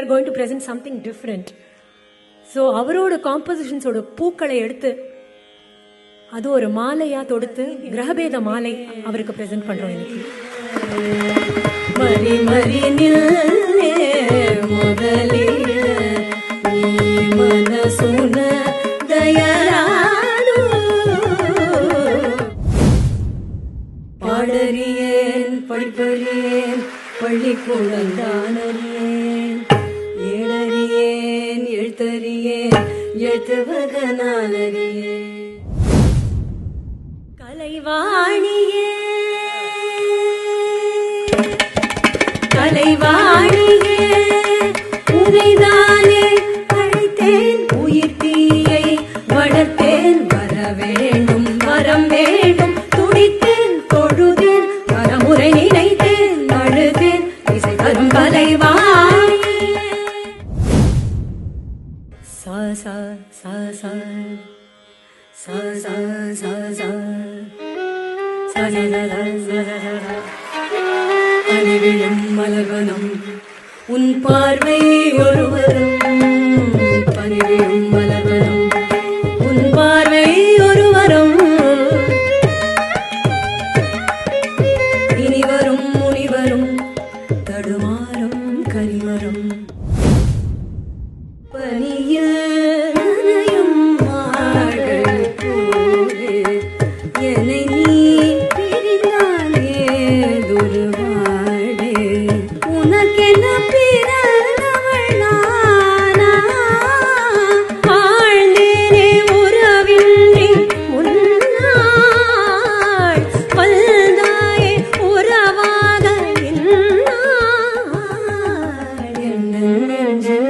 are going to present something different. So அவரோட காம்போசிஷன்ஸோட பூக்களை எடுத்து அது ஒரு மாலையா தொடுத்து கிரகபேத மாலை அவருக்கு பிரசன்ட் பண்றோம் இன்னைக்கு. மரி மரி நில்லே முதலில் நீ மனசுன தயராது பாடறியேன் படிப்பறியேன் பள்ளிக்கூடம் தானறியேன் ஏழறியேன் எழுத்தறியேன் எழுத்துவதனாலறியேன் கலைவாணியே கலைவாணியே உனைதானே அழைத்தேன் உயிர் தீயை வளர்த்தேன் வர வேண்டும் வரம் வேண்டும் துடித்தேன் தொழுதேன் வரமுறை நினைத்தேன் அழுதேன் இசை தரும் கலைவாணியே சா சா சா சா சா சா சா சா சா சா பனிவிழும் மலர்வனம் உன் பார்வை ஒருவரும் பனிவிழும் மலர்வனம் உன் பார்வை ஒருவரும் இனிவரும் முனிவரும் தடுமாறும் கரிவரும் பனியில் நனையும் மார்கள் போலே என்னை நீ பிரிந்தால் ஏதொரு வாழே உனக்கென பிறந்தவள் நானா வாழ்ந்தேனே உறவின்றி உன்னாள் வந்தாயே உறவாக என்னாள் என் நெஞ்சில்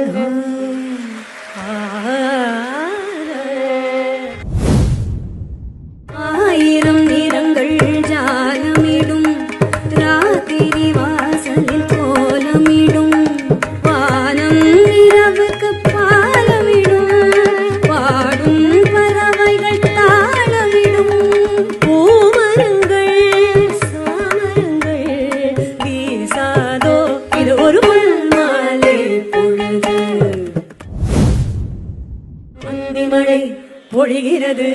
ஆயிரம் நிறங்கள் ஜாலமிடும் ராத்திரி வாசலில் கோலமிடும் வானம் இரவுக்கு பாலமிடும் பாடும் பறவைகள் தாளமிடும் பூமரங்கள் சாமரங்கள் வீசாதோ இது ஒரு மாலை பொழுது மந்தி மழை பொழிகிறது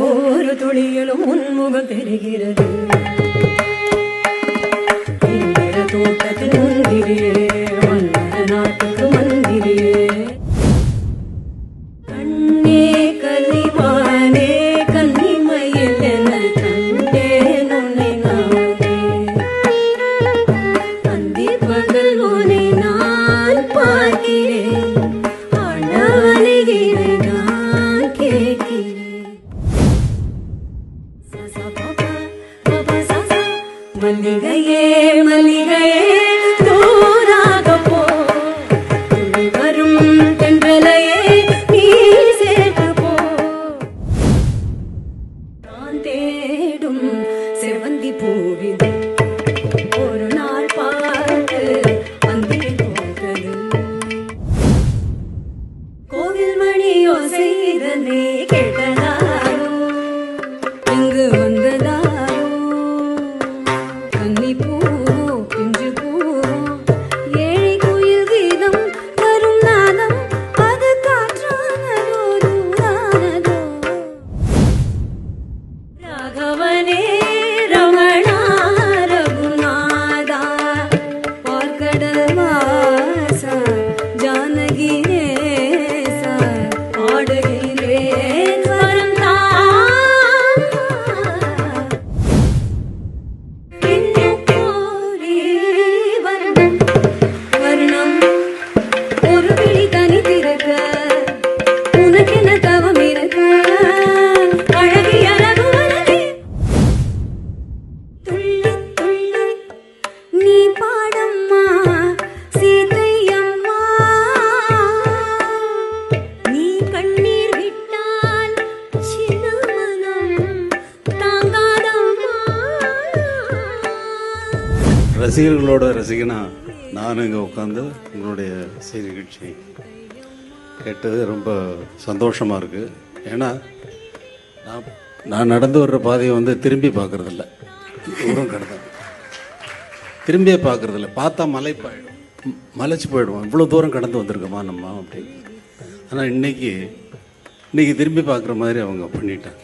ஒரு துளியிலும் உன்முகம் தெரிகிறது தோட்டத்தில் முந்திரியே மன்னர் நாட்டுக்கு மந்திரியே கண்ணே கலிமானே கன்னிமையில் என கண்டே உன்னை நானே அந்தி பகல் உன்னை நான் பார்க்கிறேன் ஆண்டாளுகிறேன் நான் கேட்கிறேன் மல்லிகையே மல்லிகையே தூராக போ வரும் தென்றலையே நீ சேர்த்து போ நான் தேடும் செவந்தி பூவில் ஒரு நாள் பார்த்து அந்தி போகிறது கோவில் மணியோ செய்தனே கேட்டதாரோ இங்கு வந்ததா ரசிகர்களோட ரசிகனா நானும் இங்கே உட்காந்து உங்களுடைய இசை நிகழ்ச்சி கேட்டது ரொம்ப சந்தோஷமாக இருக்குது. ஏன்னா நான் நடந்து வர்ற பாதையை வந்து திரும்பி பார்க்குறதில்ல, தூரம் கடந்தேன், திரும்பியே பார்க்குறதில்ல. பார்த்தா மலைப்பாயிடும், மலைச்சு போயிடுவோம், இவ்வளோ தூரம் கடந்து வந்திருக்கோமா நம்ம அப்படின்னு. ஆனால் இன்னைக்கு திரும்பி பார்க்குற மாதிரி அவங்க பண்ணிட்டாங்க.